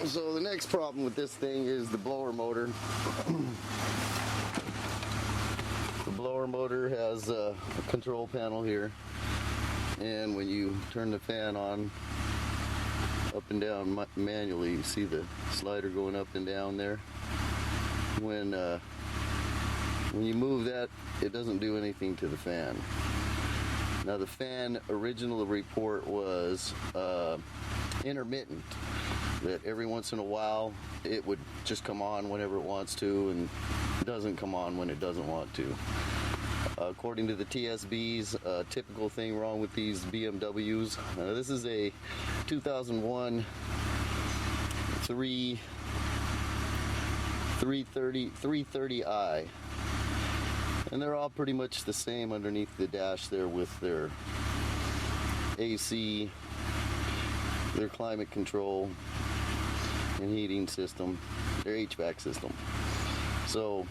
So the next problem with this thing is the blower motor. The blower motor has a control panel here, and when you turn the fan on up and down manually, you see the slider going up and down there. When you move that, it doesn't do anything to the fan. Now the fan original report was intermittent, that every once in a while it would just come on whenever it wants to and it doesn't come on when it doesn't want to. According to the TSBs, a typical thing wrong with these BMWs, this is a 2001 330i, and they're all pretty much the same underneath the dash there with their AC, their climate control and heating system, their HVAC system. So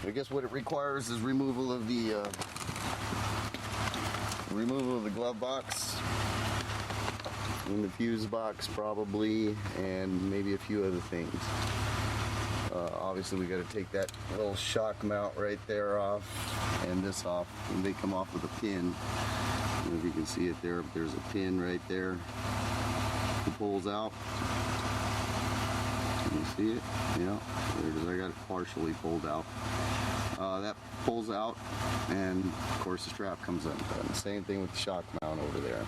I guess what it requires is removal of the glove box and the fuse box probably, and maybe a few other things. Obviously we got to take that little shock mount right there off and this off, and they come off with a pin. If you can see it there, there's a pin right there that pulls out. Can you see it? Yeah, there it is. I got it partially pulled out. That pulls out, and of course the strap comes undone. Same thing with the shock mount over there.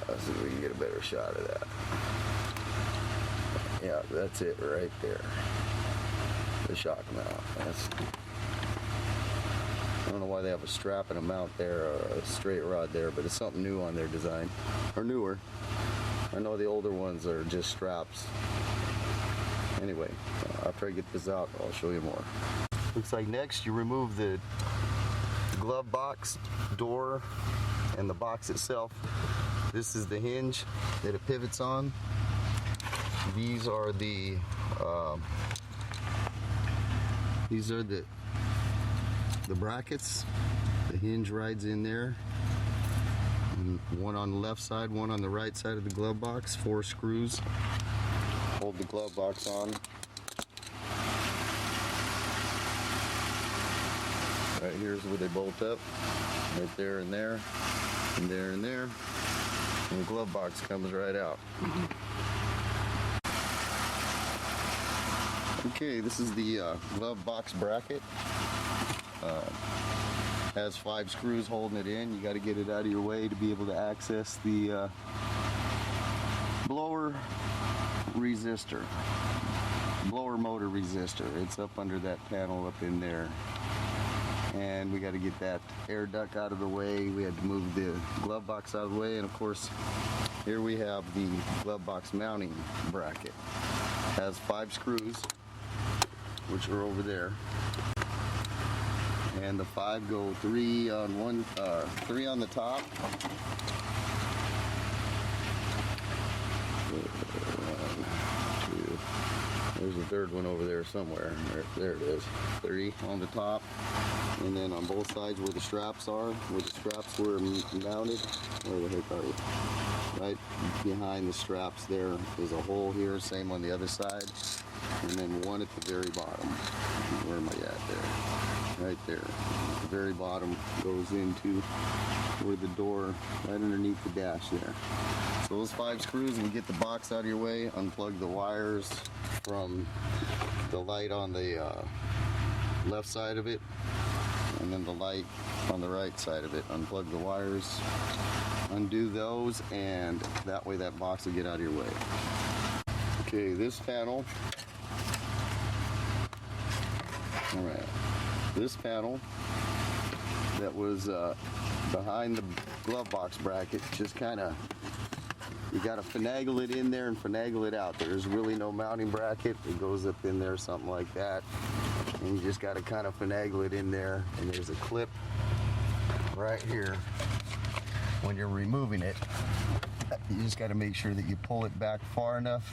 Let's see if we can get a better shot of that. Yeah, that's it right there. The shock mount. I don't know why they have a strap and a mount there, or a straight rod there, but it's something new on their design, or newer. I know the older ones are just straps. Anyway, after I get this out, I'll show you more. Looks like next you remove the glove box door and the box itself. This is the hinge that it pivots on. These are the brackets. The hinge rides in there. And one on the left side, one on the right side of the glove box. 4 screws hold the glove box on. Right here's where they bolt up. Right there and there, and there and there. And the glove box comes right out. Okay, this is the glove box bracket. Has 5 screws holding it in. You got to get it out of your way to be able to access the Blowre resistor, Blowre motor resistor. It's up under that panel up in there, and we got to get that air duct out of the way. We had to move the glove box out of the way, and of course here we have the glove box mounting bracket. It has 5 screws, which are over there, and the 5 go 3 on one, 3 on the top. 1, 2. There's a third one over there somewhere. There it is. 3 on the top, and then on both sides where the straps are, where the straps were mounted. Where the heck are you? Right behind the straps there is a hole here. Same on the other side, and then one at the very bottom. Where am I at there? Right there. The very bottom goes into where the door, right underneath the dash there. So those 5 screws, we get the box out of your way, unplug the wires from the light on the left side of it, and then the light on the right side of it. Unplug the wires, undo those, and that way that box will get out of your way. Okay, this panel, alright, this panel that was behind the glove box bracket, just kind of, you got to finagle it in there and finagle it out. There's really no mounting bracket. It goes up in there, something like that, and you just got to kind of finagle it in there. And there's a clip right here. When you're removing it, you just got to make sure that you pull it back far enough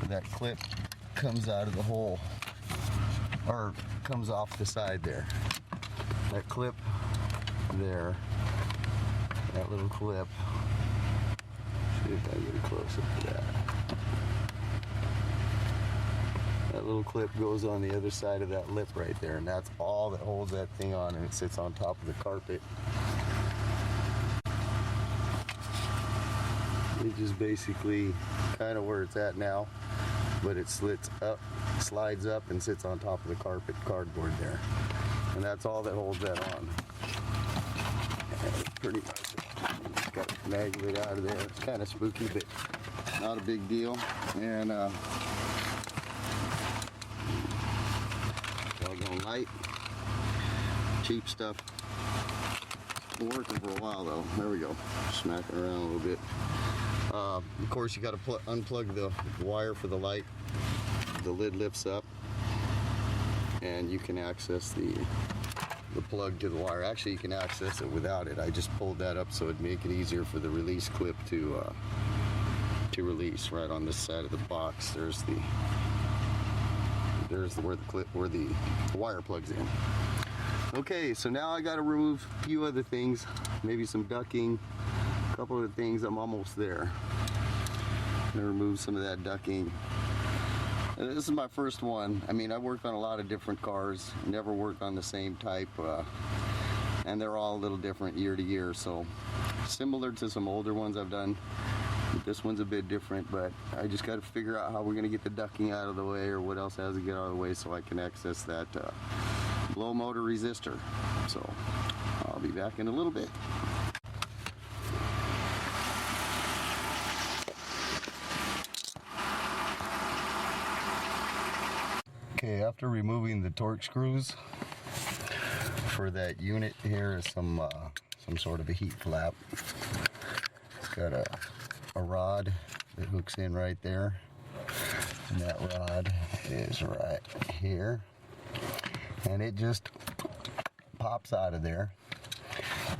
so that clip comes out of the hole, or comes off the side there. That clip there, that little clip. See if I can get a close up to that. little clip goes on the other side of that lip right there, and that's all that holds that thing on, and it sits on top of the carpet. It just basically kind of where it's at now, but it slides up and sits on top of the carpet cardboard there, and that's all that holds that on. And it's pretty much just got to snag it out of there. It's kind of spooky, but not a big deal. And doggone light, cheap stuff. Been working for a while though. There we go. Smacking around a little bit. Of course, you got to unplug the wire for the light. The lid lifts up, and you can access the plug to the wire. Actually, you can access it without it. I just pulled that up so it'd make it easier for the release clip to release. Right on this side of the box, there's where the wire plugs in. Okay, so now I got to remove a few other things, maybe some ducking. Couple of things. I'm almost there. I'm gonna remove some of that ducking. This is my first one. I mean, I worked on a lot of different cars, never worked on the same type, and they're all a little different year to year, so similar to some older ones I've done, but this one's a bit different. But I just got to figure out how we're gonna get the ducking out of the way, or what else has to get out of the way, so I can access that blow motor resistor. So I'll be back in a little bit. Okay, after removing the torque screws for that unit, here is some sort of a heat flap. It's got a rod that hooks in right there, and that rod is right here, and it just pops out of there.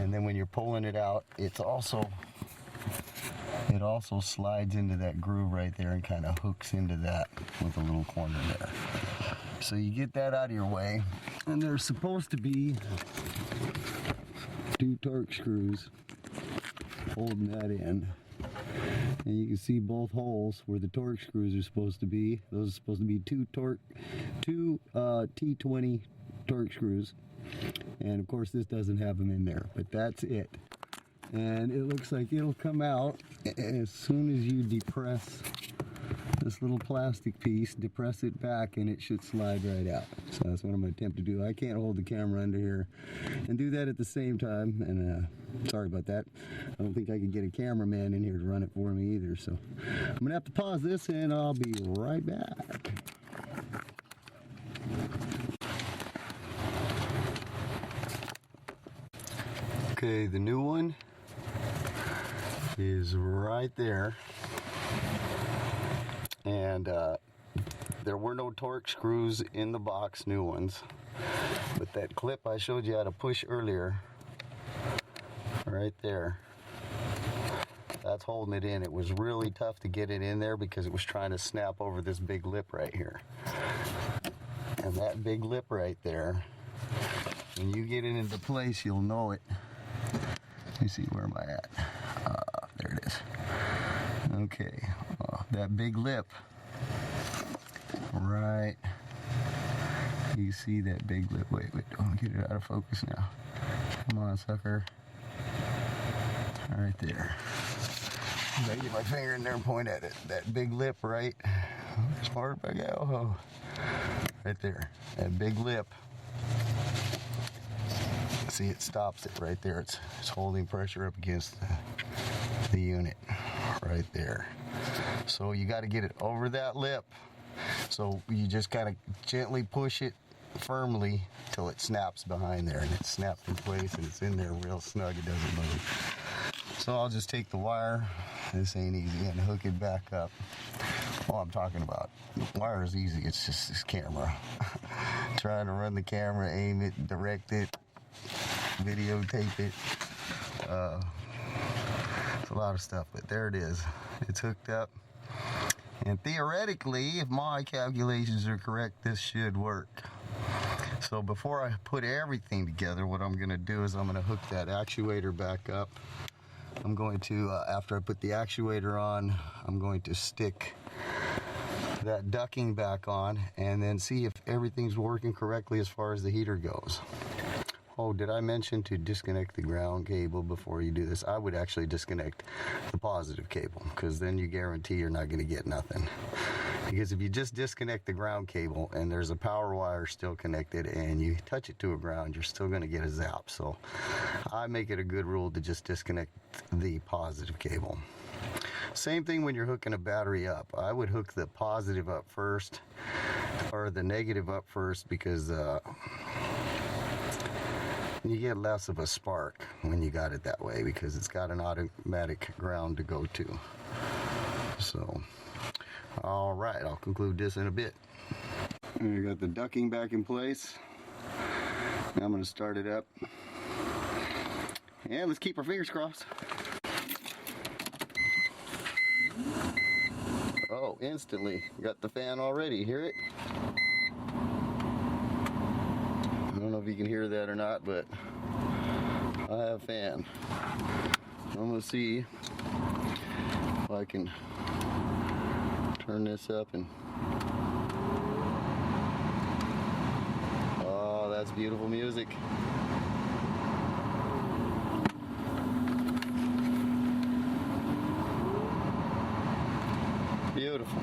And then when you're pulling it out, it also slides into that groove right there and kind of hooks into that with a little corner there. So you get that out of your way, and there's supposed to be 2 torque screws holding that in. And you can see both holes where the torque screws are supposed to be. Those are supposed to be two T20 torque screws. And of course this doesn't have them in there, but that's it. And it looks like it'll come out as soon as you depress this little plastic piece, depress it back, and it should slide right out. So that's what I'm going to attempt to do. I can't hold the camera under here and do that at the same time, and sorry about that. I don't think I can get a cameraman in here to run it for me either, so I'm going to have to pause this, and I'll be right back. Okay, the new one is right there, and there were no torque screws in the box, new ones, but that clip I showed you how to push earlier, right there, that's holding it in. It was really tough to get it in there because it was trying to snap over this big lip right here, and that big lip right there, when you get it into place, you'll know it. Let me see, where am I at? There it is. Okay, that big lip, right, you see that big lip. Wait, don't get it out of focus now. Come on, sucker. Right there. I get my finger in there and point at it. That big lip, right? Smart bug out. Oh. Right there. That big lip. See, it stops it right there. It's holding pressure up against the unit right there. So you got to get it over that lip. So you just got to gently push it firmly till it snaps behind there, and it's snapped in place and it's in there real snug. It doesn't move. So I'll just take the wire. This ain't easy, and hook it back up. All I'm talking about, the wire is easy. It's just this camera. Trying to run the camera, aim it, direct it, videotape it. It's a lot of stuff, but there it is. It's hooked up, and theoretically, if my calculations are correct, this should work. So before I put everything together, what I'm going to do is I'm going to hook that actuator back up. I'm going to, after I put the actuator on, I'm going to stick that ducking back on and then see if everything's working correctly as far as the heater goes. Oh, did I mention to disconnect the ground cable before you do this? I would actually disconnect the positive cable, because then you guarantee you're not going to get nothing. Because if you just disconnect the ground cable and there's a power wire still connected and you touch it to a ground, you're still going to get a zap. So I make it a good rule to just disconnect the positive cable. Same thing when you're hooking a battery up. I would hook the positive up first, or the negative up first, because you get less of a spark when you got it that way, because it's got an automatic ground to go to. So, all right, I'll conclude this in a bit. I got the ducking back in place. Now I'm going to start it up. And let's keep our fingers crossed. Oh, instantly got the fan already. Hear it? I don't know if you can hear that or not, but I have a fan. I'm going to see if I can turn this up and... Oh, that's beautiful music. Beautiful.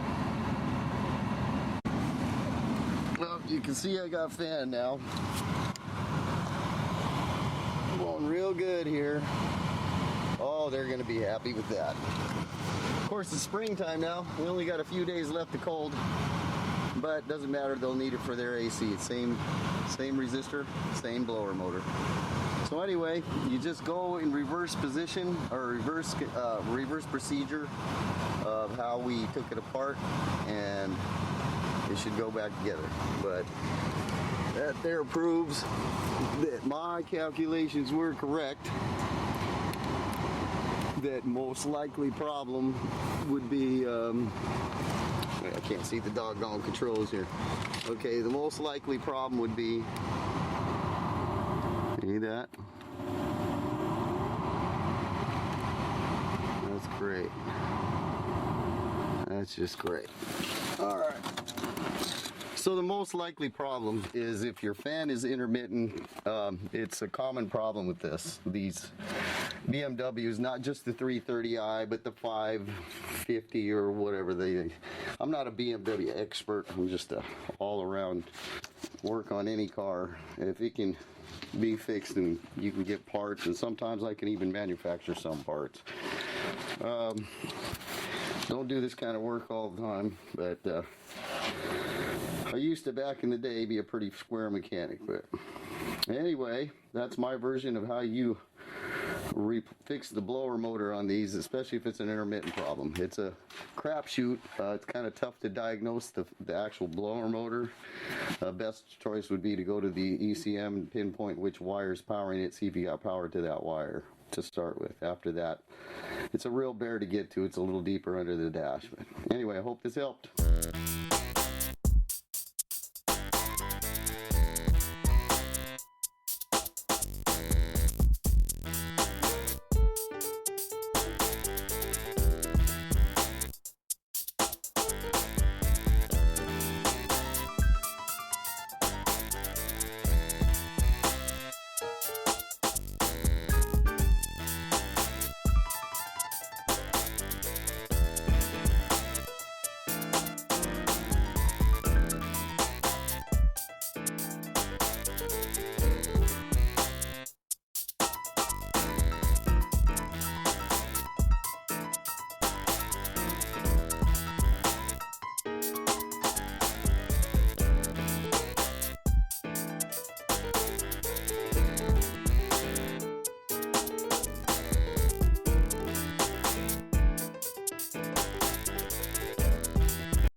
Well, you can see I got fan now. Going real good here. Oh, they're going to be happy with that. Of course, it's springtime now. We only got a few days left of cold, but doesn't matter. They'll need it for their AC. It's same resistor, same blower motor. So anyway, you just go in reverse position, or reverse procedure of how we took it apart, and it should go back together. But that there proves that my calculations were correct. That most likely problem would be, I can't see the doggone controls here. Okay, the most likely problem would be, see that? That's great. That's just great. All right. So the most likely problem is if your fan is intermittent. It's a common problem with these BMWs, not just the 330i, but the 550 or whatever I'm not a BMW expert. I'm just a all-around work on any car. If it can be fixed and you can get parts, and sometimes I can even manufacture some parts. Don't do this kind of work all the time, but I used to, back in the day, be a pretty square mechanic. But anyway, that's my version of how you fix the blower motor on these, especially if it's an intermittent problem. It's a crapshoot. It's kind of tough to diagnose the actual blower motor. Best choice would be to go to the ECM and pinpoint which wire is powering it, see if you got power to that wire to start with. After that, it's a real bear to get to. It's a little deeper under the dash. But anyway, I hope this helped.